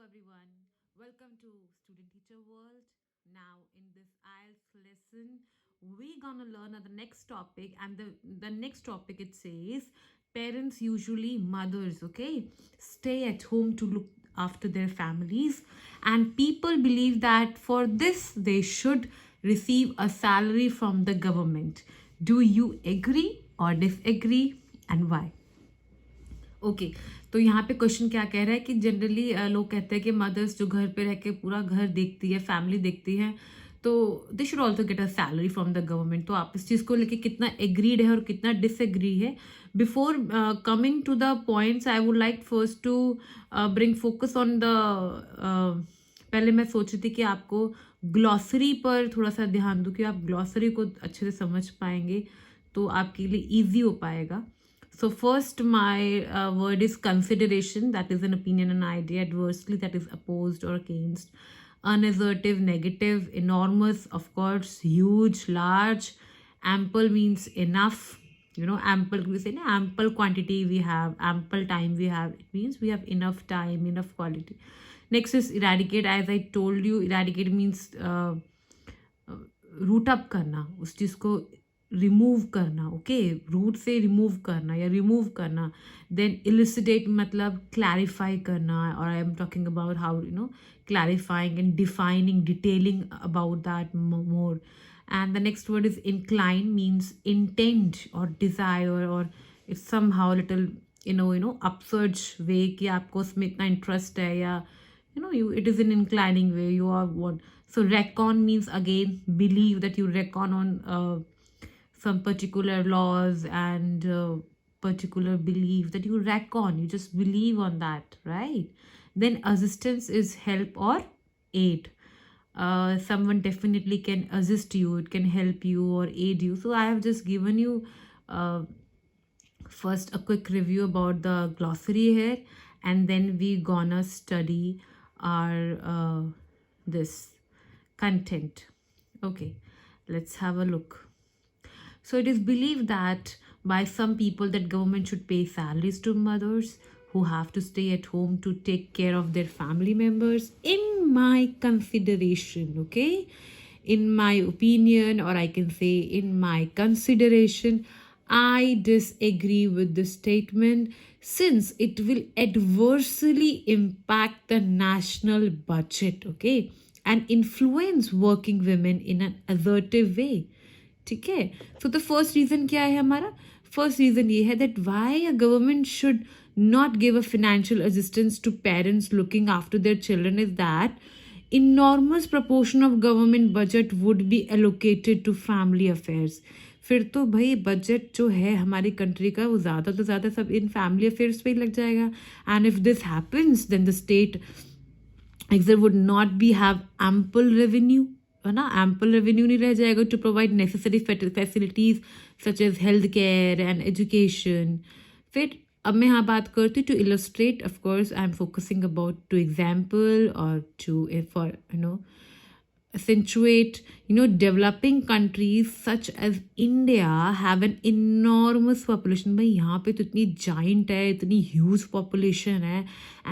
everyone. Welcome to Student Teacher World. Now, in this IELTS lesson, we're gonna learn the next topic, and the next topic it says parents, usually mothers, okay, stay at home to look after their families, and people believe that for this they should receive a salary from the government. Do you agree or disagree, and why? Okay तो यहाँ पे question क्या कह रहा है कि generally लोग कहते हैं कि मदर्स जो घर पे रह के पूरा घर देखती है, फैमिली देखती है, तो they should also get a salary from the government. तो आप इस चीज़ को लेके कितना एग्रीड है और कितना डिसएग्री है. Before coming to the points, I would like first to bring focus on the पहले मैं सोच रही थी कि आपको ग्लॉसरी पर थोड़ा सा ध्यान दूँ कि आप ग्लॉसरी को अच्छे से समझ पाएंगे तो आपके लिए ईजी हो पाएगा. So first, my word is consideration. That is an opinion, an idea. Adversely, that is opposed or against. Unassertive, negative. Enormous, of course. Huge, large. Ample means enough. You know, ample, we say ample quantity we have, ample time we have. It means we have enough time, enough quality. Next is eradicate. As I told you, eradicate means root up करना, उस चीज़ को remove करना. Okay, root से remove करना या remove करना. Then इलिसिडेट मतलब clarify करना, और I am talking about how clarifying and defining, detailing about that more. And the next word is incline, means intent और डिज़ायर, और it's somehow little upsurge way कि आपको उसमें इतना इंटरेस्ट है, या it is an inclining way, you are what. So reckon means again believe, that you reckon on some particular laws and particular belief, that you reckon, you just believe on that, right? Then assistance is help or aid. Someone definitely can assist you, it can help you or aid you. So I have just given you first a quick review about the glossary here, and then we gonna study our this content. Okay, let's have a look. So it is believed that by some people that government should pay salaries to mothers who have to stay at home to take care of their family members. In my consideration, okay, in my opinion, or I can say in my consideration, I disagree with this statement, since it will adversely impact the national budget, okay, and influence working women in an assertive way. ठीक है. So the first reason क्या है हमारा? First reason ये है that why a government should not give a financial assistance to parents looking after their children is that enormous proportion of government budget would be allocated to family affairs. फिर तो भाई budget जो है हमारी country का वो ज़्यादा तो ज़्यादा सब इन फैमिली अफेयर्स पे ही लग जाएगा. And if this happens then the state exchequer would not be have ample revenue, है ना, एम्पल रेवेन्यू नहीं रह जाएगा to provide necessary facilities such as health care and education. फिर अब मैं यहाँ बात करती हूँ to illustrate, of course I am focusing about two example और to for accentuate, developing countries such as India have an enormous population. भाई यहाँ पे तो इतनी giant है, इतनी huge population है,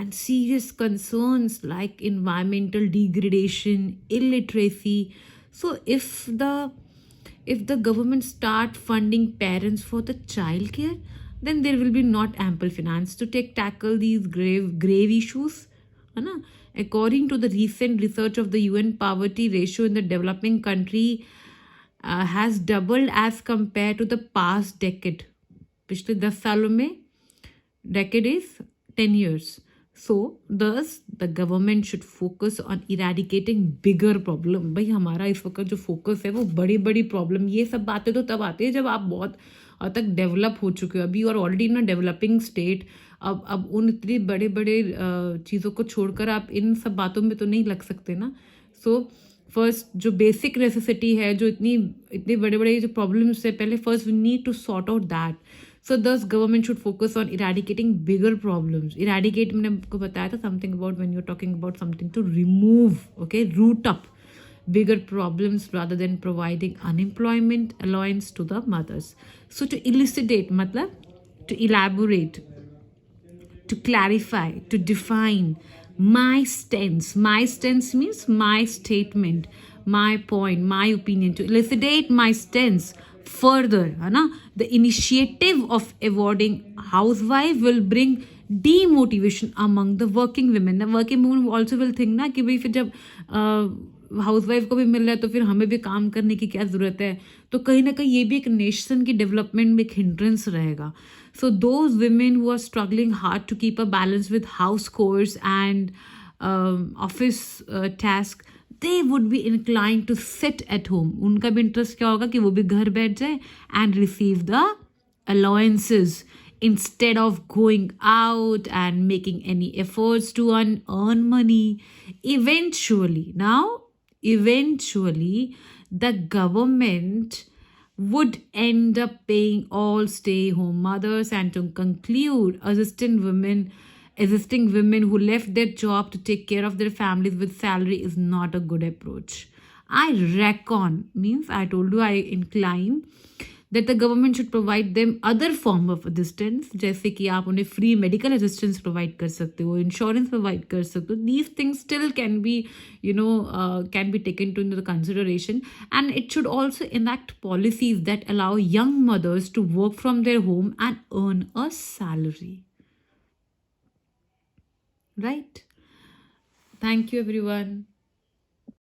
and serious concerns like environmental degradation, illiteracy. So if the government start funding parents for the child care, then there will be not ample finance to tackle these grave issues, है ना. According to the recent research of the UN, poverty ratio in the developing country has doubled as compared to the past decade. पिछले 10 सालों में, decade is 10 years. So thus the government should focus on eradicating bigger problem. भाई हमारा इस वक्त जो focus है वो बड़ी बड़ी प्रॉब्लम, ये सब बातें तो तब आती है जब आप बहुत तक डेवलप हो चुके हो. अभी और ऑलरेडी इन डेवलपिंग स्टेट. अब उन इतनी बड़े बड़े चीज़ों को छोड़कर आप इन सब बातों में तो नहीं लग सकते ना. सो फर्स्ट जो बेसिक नेसेसिटी है, जो इतने बड़े बड़े जो प्रॉब्लम्स है, पहले first we need to sort out that. So this government should focus on eradicating bigger problems. Eradicate मैंने आपको बताया था something about when you are talking about something to remove, okay, root up bigger problems rather than providing unemployment allowance to the mothers. So to elucidate matlab to elaborate, to clarify, to define, My stance. My stance means my statement, my point, my opinion, to elucidate my stance further. है ना? The initiative of awarding housewife will bring demotivation among the working women. The working women also will think ना कि भाई फिर जब housewife को भी मिल रहा है तो फिर हमें भी काम करने की क्या ज़रूरत है. तो कहीं ना कहीं ये भी एक नेशन की डेवलपमेंट में एक हिंड्रेंस रहेगा. So those women who are struggling hard to keep a balance with house chores and office task, they would be inclined to sit at home. उनका भी इंटरेस्ट क्या होगा कि वो भी घर बैठ जाए and receive the allowances instead of going out and making any efforts to earn money. Eventually, the government would end up paying all stay-home mothers. And to conclude, assisting women who left their job to take care of their families with salary is not a good approach. I reckon, means I told you, I incline that the government should provide them other form of assistance, जैसे कि आप उन्हें free medical assistance provide कर सकते हो, insurance provide कर सकते हो. These things still can be, can be taken into the consideration, and it should also enact policies that allow young mothers to work from their home and earn a salary. Right? Thank you, everyone.